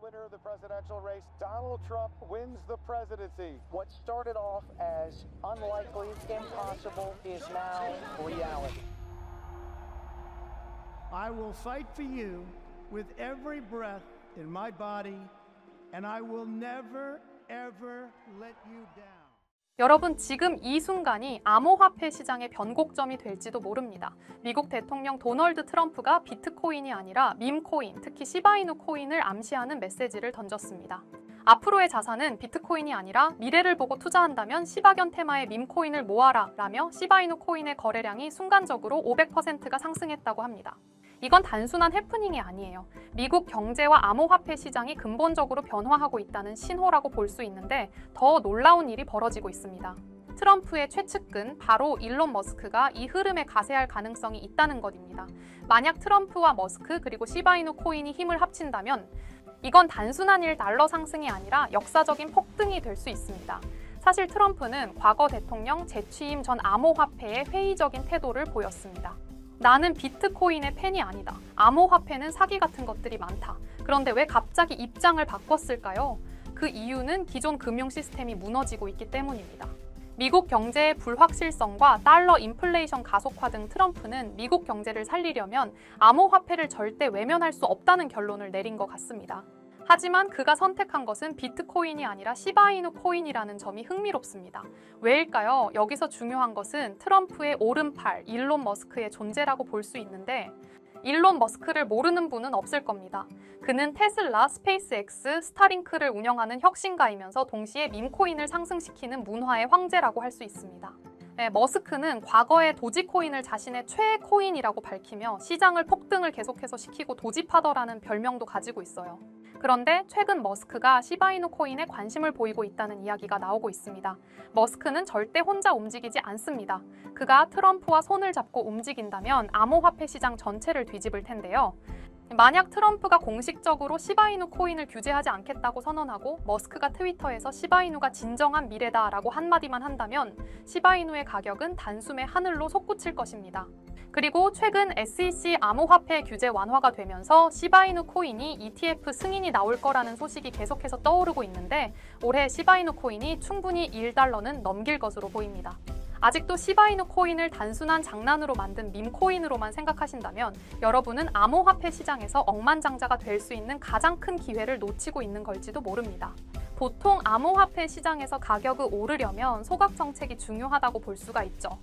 winner of the presidential race, Donald Trump wins the presidency. What started off as unlikely, impossible, is now reality. I will fight for you with every breath in my body, and I will never, ever let you down. 여러분, 지금 이 순간이 암호화폐 시장의 변곡점이 될지도 모릅니다. 미국 대통령 도널드 트럼프가 비트코인이 아니라 밈코인, 특히 시바이누 코인을 암시하는 메시지를 던졌습니다. 앞으로의 자산은 비트코인이 아니라 미래를 보고 투자한다면 시바견 테마의 밈코인을 모아라 라며 시바이누 코인의 거래량이 순간적으로 500%가 상승했다고 합니다. 이건 단순한 해프닝이 아니에요. 미국 경제와 암호화폐 시장이 근본적으로 변화하고 있다는 신호라고 볼 수 있는데 더 놀라운 일이 벌어지고 있습니다. 트럼프의 최측근 바로 일론 머스크가 이 흐름에 가세할 가능성이 있다는 것입니다. 만약 트럼프와 머스크 그리고 시바이누 코인이 힘을 합친다면 이건 단순한 $1 상승이 아니라 역사적인 폭등이 될 수 있습니다. 사실 트럼프는 과거 대통령 재취임 전 암호화폐에 회의적인 태도를 보였습니다. 나는 비트코인의 팬이 아니다. 암호화폐는 사기 같은 것들이 많다. 그런데 왜 갑자기 입장을 바꿨을까요? 그 이유는 기존 금융 시스템이 무너지고 있기 때문입니다. 미국 경제의 불확실성과 달러 인플레이션 가속화 등 트럼프는 미국 경제를 살리려면 암호화폐를 절대 외면할 수 없다는 결론을 내린 것 같습니다. 하지만 그가 선택한 것은 비트코인이 아니라 시바이누 코인이라는 점이 흥미롭습니다. 왜일까요? 여기서 중요한 것은 트럼프의 오른팔 일론 머스크의 존재라고 볼 수 있는데 일론 머스크를 모르는 분은 없을 겁니다. 그는 테슬라, 스페이스X, 스타링크를 운영하는 혁신가이면서 동시에 밈코인을 상승시키는 문화의 황제라고 할 수 있습니다. 네, 머스크는 과거에 도지코인을 자신의 최애 코인이라고 밝히며 시장을 폭등을 계속해서 시키고 도지파더라는 별명도 가지고 있어요. 그런데 최근 머스크가 시바이누 코인에 관심을 보이고 있다는 이야기가 나오고 있습니다. 머스크는 절대 혼자 움직이지 않습니다. 그가 트럼프와 손을 잡고 움직인다면 암호화폐 시장 전체를 뒤집을 텐데요. 만약 트럼프가 공식적으로 시바이누 코인을 규제하지 않겠다고 선언하고 머스크가 트위터에서 시바이누가 진정한 미래다라고 한마디만 한다면 시바이누의 가격은 단숨에 하늘로 솟구칠 것입니다. 그리고 최근 SEC 암호화폐 규제 완화가 되면서 시바이누 코인이 ETF 승인이 나올 거라는 소식이 계속해서 떠오르고 있는데 올해 시바이누 코인이 충분히 $1는 넘길 것으로 보입니다. 아직도 시바이누 코인을 단순한 장난으로 만든 밈코인으로만 생각하신다면 여러분은 암호화폐 시장에서 억만장자가 될 수 있는 가장 큰 기회를 놓치고 있는 걸지도 모릅니다. 보통 암호화폐 시장에서 가격이 오르려면 소각 정책이 중요하다고 볼 수가 있죠.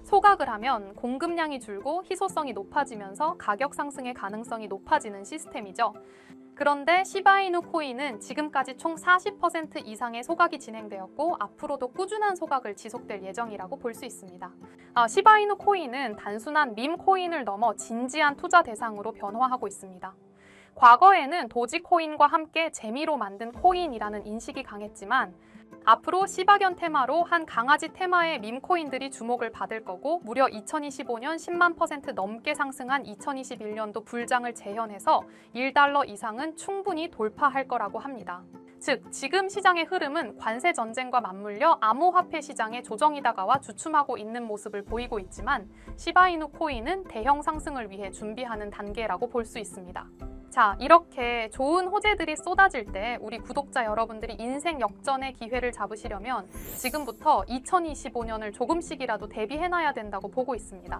소각을 하면 공급량이 줄고 희소성이 높아지면서 가격 상승의 가능성이 높아지는 시스템이죠. 그런데 시바이누 코인은 지금까지 총 40% 이상의 소각이 진행되었고 앞으로도 꾸준한 소각을 지속될 예정이라고 볼 수 있습니다. 시바이누 코인은 단순한 밈 코인을 넘어 진지한 투자 대상으로 변화하고 있습니다. 과거에는 도지코인과 함께 재미로 만든 코인이라는 인식이 강했지만 앞으로 시바견 테마로 한 강아지 테마의 밈코인들이 주목을 받을 거고 무려 2025년 10만 % 넘게 상승한 2021년도 불장을 재현해서 $1 이상은 충분히 돌파할 거라고 합니다. 즉, 지금 시장의 흐름은 관세 전쟁과 맞물려 암호화폐 시장의 조정이 다가와 주춤하고 있는 모습을 보이고 있지만 시바이누 코인은 대형 상승을 위해 준비하는 단계라고 볼 수 있습니다. 자, 이렇게 좋은 호재들이 쏟아질 때 우리 구독자 여러분들이 인생 역전의 기회를 잡으시려면 지금부터 2025년을 조금씩이라도 대비해놔야 된다고 보고 있습니다.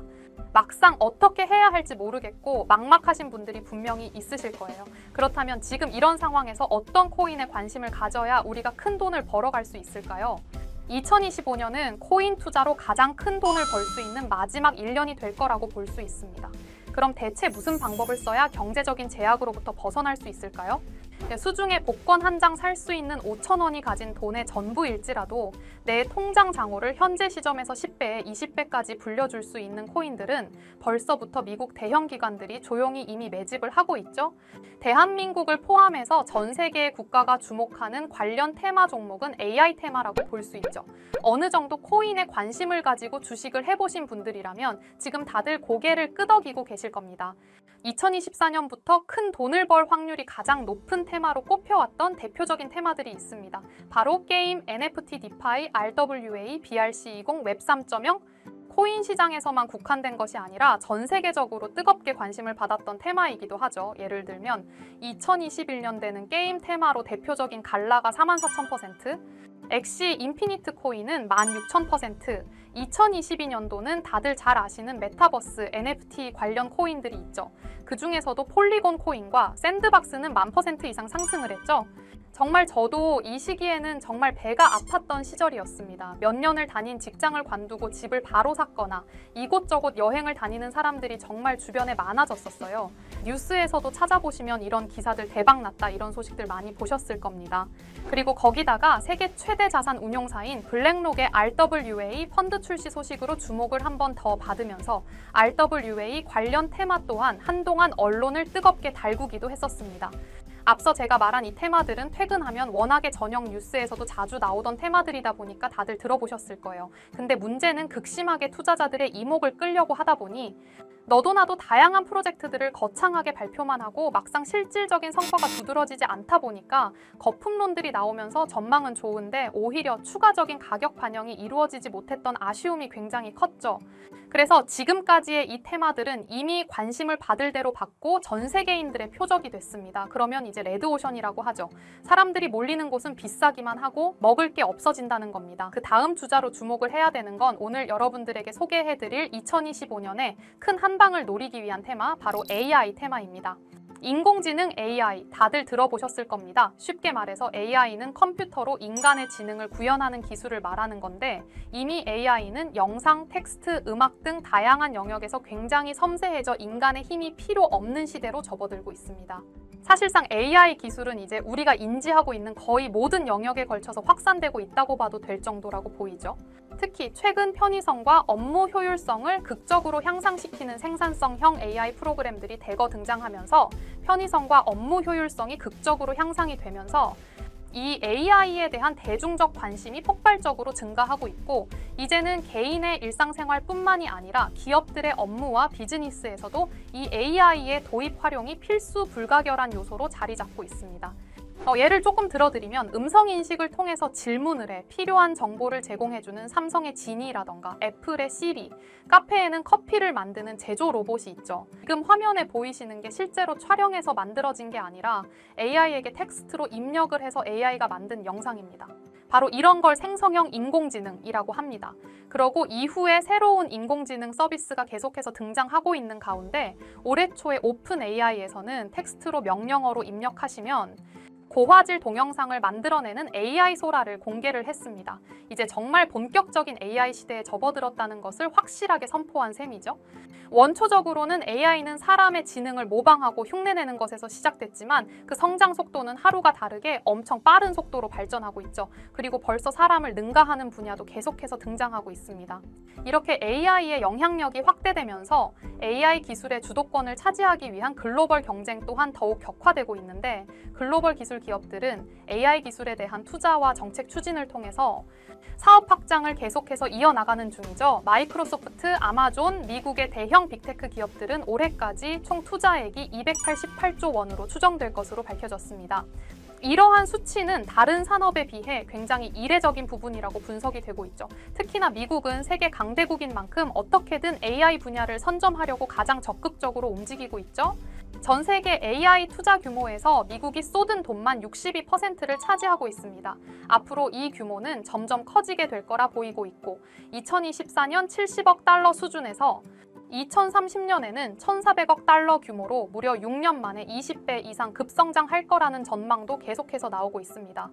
막상 어떻게 해야 할지 모르겠고 막막하신 분들이 분명히 있으실 거예요. 그렇다면 지금 이런 상황에서 어떤 코인에 관심을 가져야 우리가 큰 돈을 벌어갈 수 있을까요? 2025년은 코인 투자로 가장 큰 돈을 벌 수 있는 마지막 1년이 될 거라고 볼 수 있습니다. 그럼 대체 무슨 방법을 써야 경제적인 제약으로부터 벗어날 수 있을까요? 수중에 복권 한 장 살 수 있는 5,000원이 가진 돈의 전부일지라도 내 통장 잔고를 현재 시점에서 10배에 20배까지 불려줄 수 있는 코인들은 벌써부터 미국 대형 기관들이 조용히 이미 매집을 하고 있죠. 대한민국을 포함해서 전 세계의 국가가 주목하는 관련 테마 종목은 AI 테마라고 볼 수 있죠. 어느 정도 코인에 관심을 가지고 주식을 해보신 분들이라면 지금 다들 고개를 끄덕이고 계실 겁니다. 2024년부터 큰 돈을 벌 확률이 가장 높은 테마로 꼽혀왔던 대표적인 테마들이 있습니다. 바로 게임, NFT, 디파이, RWA, BRC20, 웹 3.0, 코인 시장에서만 국한된 것이 아니라 전 세계적으로 뜨겁게 관심을 받았던 테마이기도 하죠. 예를 들면 2021년대는 게임 테마로 대표적인 갈라가 44,000%, 엑시 인피니트 코인은 16,000%, 2022년도는 다들 잘 아시는 메타버스, NFT 관련 코인들이 있죠. 그 중에서도 폴리곤 코인과 샌드박스는 10,000% 이상 상승을 했죠. 정말 저도 이 시기에는 정말 배가 아팠던 시절이었습니다. 몇 년을 다닌 직장을 관두고 집을 바로 샀거나 이곳저곳 여행을 다니는 사람들이 정말 주변에 많아졌었어요. 뉴스에서도 찾아보시면 이런 기사들 대박났다 이런 소식들 많이 보셨을 겁니다. 그리고 거기다가 세계 최대 자산 운용사인 블랙록의 RWA 펀드 출시 소식으로 주목을 한 번 더 받으면서 RWA 관련 테마 또한 한동안 언론을 뜨겁게 달구기도 했었습니다. 앞서 제가 말한 이 테마들은 퇴근하면 워낙에 저녁 뉴스에서도 자주 나오던 테마들이다 보니까 다들 들어보셨을 거예요. 근데 문제는 극심하게 투자자들의 이목을 끌려고 하다 보니 너도 나도 다양한 프로젝트들을 거창하게 발표만 하고 막상 실질적인 성과가 두드러지지 않다 보니까 거품론들이 나오면서 전망은 좋은데 오히려 추가적인 가격 반영이 이루어지지 못했던 아쉬움이 굉장히 컸죠. 그래서 지금까지의 이 테마들은 이미 관심을 받을 대로 받고 전 세계인들의 표적이 됐습니다. 그러면 이제 레드오션이라고 하죠. 사람들이 몰리는 곳은 비싸기만 하고 먹을 게 없어진다는 겁니다. 그 다음 주자로 주목을 해야 되는 건 오늘 여러분들에게 소개해드릴 2025년에 큰 한방을 노리기 위한 테마, 바로 AI 테마입니다. 인공지능 AI 다들 들어보셨을 겁니다. 쉽게 말해서 AI는 컴퓨터로 인간의 지능을 구현하는 기술을 말하는 건데 이미 AI는 영상, 텍스트, 음악 등 다양한 영역에서 굉장히 섬세해져 인간의 힘이 필요 없는 시대로 접어들고 있습니다. 사실상 AI 기술은 이제 우리가 인지하고 있는 거의 모든 영역에 걸쳐서 확산되고 있다고 봐도 될 정도라고 보이죠. 특히 최근 편의성과 업무 효율성을 극적으로 향상시키는 생산성형 AI 프로그램들이 대거 등장하면서 편의성과 업무 효율성이 극적으로 향상이 되면서 이 AI에 대한 대중적 관심이 폭발적으로 증가하고 있고 이제는 개인의 일상생활뿐만이 아니라 기업들의 업무와 비즈니스에서도 이 AI의 도입 활용이 필수 불가결한 요소로 자리 잡고 있습니다. 예를 조금 들어드리면 음성인식을 통해서 질문을 해 필요한 정보를 제공해주는 삼성의 지니라던가 애플의 시리, 카페에는 커피를 만드는 제조 로봇이 있죠. 지금 화면에 보이시는 게 실제로 촬영해서 만들어진 게 아니라 AI에게 텍스트로 입력을 해서 AI가 만든 영상입니다. 바로 이런 걸 생성형 인공지능이라고 합니다. 그리고 이후에 새로운 인공지능 서비스가 계속해서 등장하고 있는 가운데 올해 초에 오픈 AI에서는 텍스트로 명령어로 입력하시면 고화질 동영상을 만들어내는 AI 소라를 공개를 했습니다. 이제 정말 본격적인 AI 시대에 접어들었다는 것을 확실하게 선포한 셈이죠. 원초적으로는 AI는 사람의 지능을 모방하고 흉내내는 것에서 시작됐지만 그 성장 속도는 하루가 다르게 엄청 빠른 속도로 발전하고 있죠. 그리고 벌써 사람을 능가하는 분야도 계속해서 등장하고 있습니다. 이렇게 AI의 영향력이 확대되면서 AI 기술의 주도권을 차지하기 위한 글로벌 경쟁 또한 더욱 격화되고 있는데 글로벌 기술 기업들은 AI 기술에 대한 투자와 정책 추진을 통해서 사업 확장을 계속해서 이어나가는 중이죠. 마이크로소프트, 아마존, 미국의 대형 빅테크 기업들은 올해까지 총 투자액이 288조 원으로 추정될 것으로 밝혀졌습니다. 이러한 수치는 다른 산업에 비해 굉장히 이례적인 부분이라고 분석이 되고 있죠. 특히나 미국은 세계 강대국인 만큼 어떻게든 AI 분야를 선점하려고 가장 적극적으로 움직이고 있죠. 전 세계 AI 투자 규모에서 미국이 쏟은 돈만 62%를 차지하고 있습니다. 앞으로 이 규모는 점점 커지게 될 거라 보이고 있고 2024년 70억 달러 수준에서 2030년에는 1,400억 달러 규모로 무려 6년 만에 20배 이상 급성장할 거라는 전망도 계속해서 나오고 있습니다.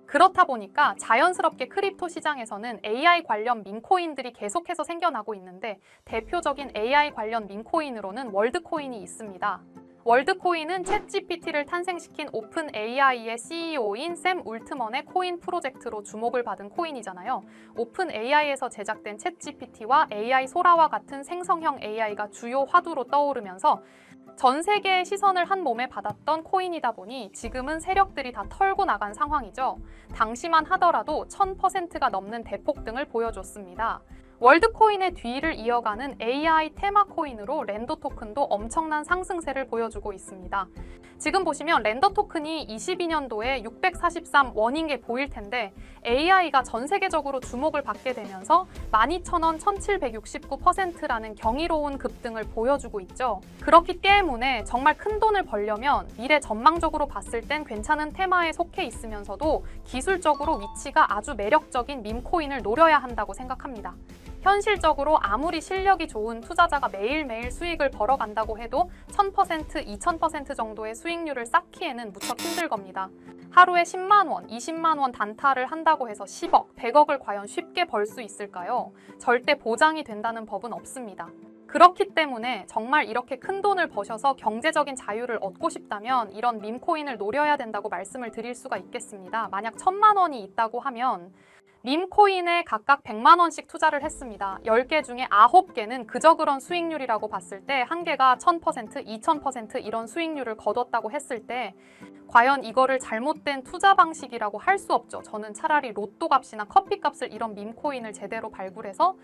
그렇다 보니까 자연스럽게 크립토 시장에서는 AI 관련 밈코인들이 계속해서 생겨나고 있는데 대표적인 AI 관련 밈코인으로는 월드코인이 있습니다. 월드코인은 챗GPT를 탄생시킨 오픈 AI의 CEO인 샘 울트먼의 코인 프로젝트로 주목을 받은 코인이잖아요. 오픈 AI에서 제작된 챗GPT와 AI 소라와 같은 생성형 AI가 주요 화두로 떠오르면서 전 세계의 시선을 한 몸에 받았던 코인이다 보니 지금은 세력들이 다 털고 나간 상황이죠. 당시만 하더라도 1000%가 넘는 대폭등을 보여줬습니다. 월드코인의 뒤를 이어가는 AI 테마 코인으로 렌더 토큰도 엄청난 상승세를 보여주고 있습니다. 지금 보시면 렌더 토큰이 22년도에 643원인 게 보일 텐데 AI가 전 세계적으로 주목을 받게 되면서 12,000원 1769%라는 경이로운 급등을 보여주고 있죠. 그렇기 때문에 정말 큰 돈을 벌려면 미래 전망적으로 봤을 땐 괜찮은 테마에 속해 있으면서도 기술적으로 위치가 아주 매력적인 밈코인을 노려야 한다고 생각합니다. 현실적으로 아무리 실력이 좋은 투자자가 매일매일 수익을 벌어간다고 해도 1000%, 2000% 정도의 수익률을 쌓기에는 무척 힘들 겁니다. 하루에 10만 원, 20만 원 단타를 한다고 해서 10억, 100억을 과연 쉽게 벌 수 있을까요? 절대 보장이 된다는 법은 없습니다. 그렇기 때문에 정말 이렇게 큰 돈을 버셔서 경제적인 자유를 얻고 싶다면 이런 밈코인을 노려야 된다고 말씀을 드릴 수가 있겠습니다. 만약 1000만 원이 있다고 하면 밈코인에 각각 100만 원씩 투자를 했습니다. 10개 중에 9개는 그저 그런 수익률이라고 봤을 때 한 개가 1000%, 2000% 이런 수익률을 거뒀다고 했을 때 과연 이거를 잘못된 투자 방식이라고 할 수 없죠. 저는 차라리 로또 값이나 커피 값을 이런 밈코인을 제대로 발굴해서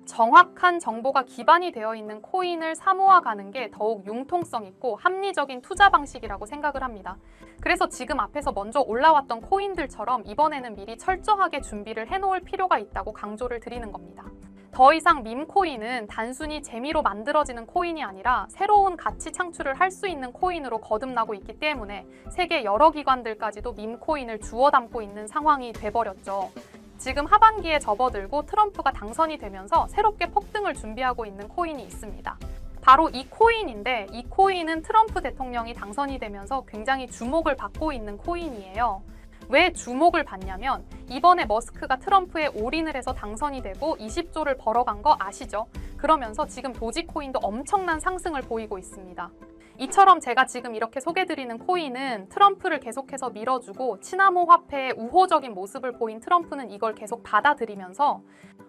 정확한 정보가 기반이 되어 있는 코인을 사모아 가는 게 더욱 융통성 있고 합리적인 투자 방식이라고 생각을 합니다. 그래서 지금 앞에서 먼저 올라왔던 코인들처럼 이번에는 미리 철저하게 준비를 해놓을 필요가 있다고 강조를 드리는 겁니다. 더 이상 밈코인은 단순히 재미로 만들어지는 코인이 아니라 새로운 가치 창출을 할 수 있는 코인으로 거듭나고 있기 때문에 세계 여러 기관들까지도 밈코인을 주워 담고 있는 상황이 돼버렸죠. 지금 하반기에 접어들고 트럼프가 당선이 되면서 새롭게 폭등을 준비하고 있는 코인이 있습니다. 바로 이 코인인데 이 코인은 트럼프 대통령이 당선이 되면서 굉장히 주목을 받고 있는 코인이에요. 왜 주목을 받냐면 이번에 머스크가 트럼프에 올인을 해서 당선이 되고 20조를 벌어간 거 아시죠? 그러면서 지금 도지코인도 엄청난 상승을 보이고 있습니다. 이처럼 제가 지금 이렇게 소개드리는 코인은 트럼프를 계속해서 밀어주고 치나모 화폐의 우호적인 모습을 보인 트럼프는 이걸 계속 받아들이면서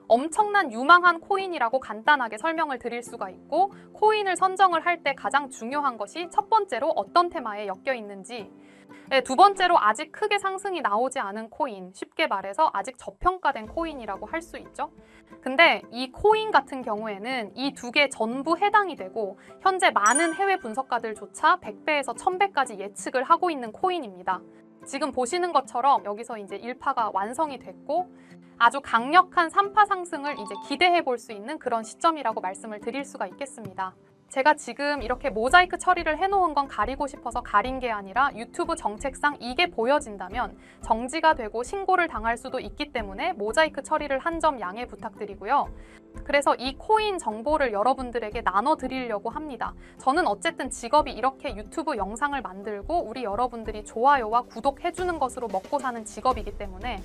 엄청난 유망한 코인이라고 간단하게 설명을 드릴 수가 있고 코인을 선정을 할 때 가장 중요한 것이 첫 번째로 어떤 테마에 엮여 있는지 두 번째로 아직 크게 상승이 나오지 않은 코인, 쉽게 말해서 아직 저평가된 코인이라고 할 수 있죠. 근데 이 코인 같은 경우에는 이 두 개 전부 해당이 되고 현재 많은 해외 분석가들조차 100배에서 1000배까지 예측을 하고 있는 코인입니다. 지금 보시는 것처럼 여기서 이제 1파가 완성이 됐고 아주 강력한 3파 상승을 이제 기대해 볼 수 있는 그런 시점이라고 말씀을 드릴 수가 있겠습니다. 제가 지금 이렇게 모자이크 처리를 해놓은 건 가리고 싶어서 가린 게 아니라 유튜브 정책상 이게 보여진다면 정지가 되고 신고를 당할 수도 있기 때문에 모자이크 처리를 한 점 양해 부탁드리고요. 그래서 이 코인 정보를 여러분들에게 나눠드리려고 합니다. 저는 어쨌든 직업이 이렇게 유튜브 영상을 만들고 우리 여러분들이 좋아요와 구독해주는 것으로 먹고 사는 직업이기 때문에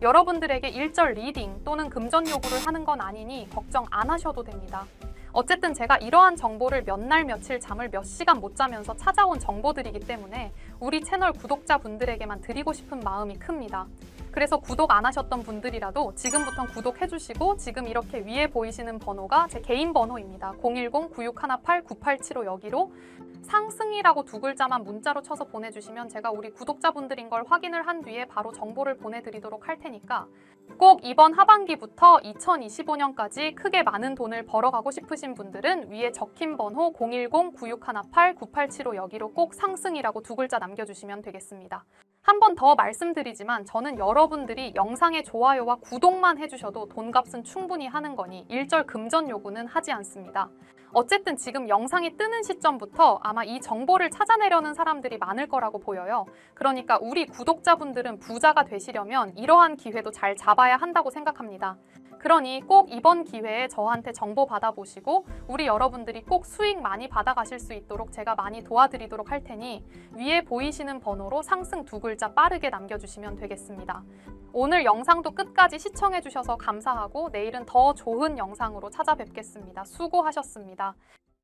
여러분들에게 일절 리딩 또는 금전 요구를 하는 건 아니니 걱정 안 하셔도 됩니다. 어쨌든 제가 이러한 정보를 몇 날 며칠 잠을 몇 시간 못 자면서 찾아온 정보들이기 때문에 우리 채널 구독자분들에게만 드리고 싶은 마음이 큽니다. 그래서 구독 안 하셨던 분들이라도 지금부터 구독해주시고 지금 이렇게 위에 보이시는 번호가 제 개인 번호입니다. 010-9618-9875 여기로 상승이라고 두 글자만 문자로 쳐서 보내주시면 제가 우리 구독자분들인 걸 확인을 한 뒤에 바로 정보를 보내드리도록 할 테니까 꼭 이번 하반기부터 2025년까지 크게 많은 돈을 벌어가고 싶으신 분들은 위에 적힌 번호 010-9618-9875 여기로 꼭 상승이라고 두 글자 남겨주시면 되겠습니다. 한 번 더 말씀드리지만 저는 여러분들이 영상의 좋아요와 구독만 해주셔도 돈값은 충분히 하는 거니 일절 금전 요구는 하지 않습니다. 어쨌든 지금 영상이 뜨는 시점부터 아마 이 정보를 찾아내려는 사람들이 많을 거라고 보여요. 그러니까 우리 구독자분들은 부자가 되시려면 이러한 기회도 잘 잡아야 한다고 생각합니다. 그러니 꼭 이번 기회에 저한테 정보 받아보시고 우리 여러분들이 꼭 수익 많이 받아가실 수 있도록 제가 많이 도와드리도록 할 테니 위에 보이시는 번호로 상승 두 글자 빠르게 남겨주시면 되겠습니다. 오늘 영상도 끝까지 시청해주셔서 감사하고 내일은 더 좋은 영상으로 찾아뵙겠습니다. 수고하셨습니다.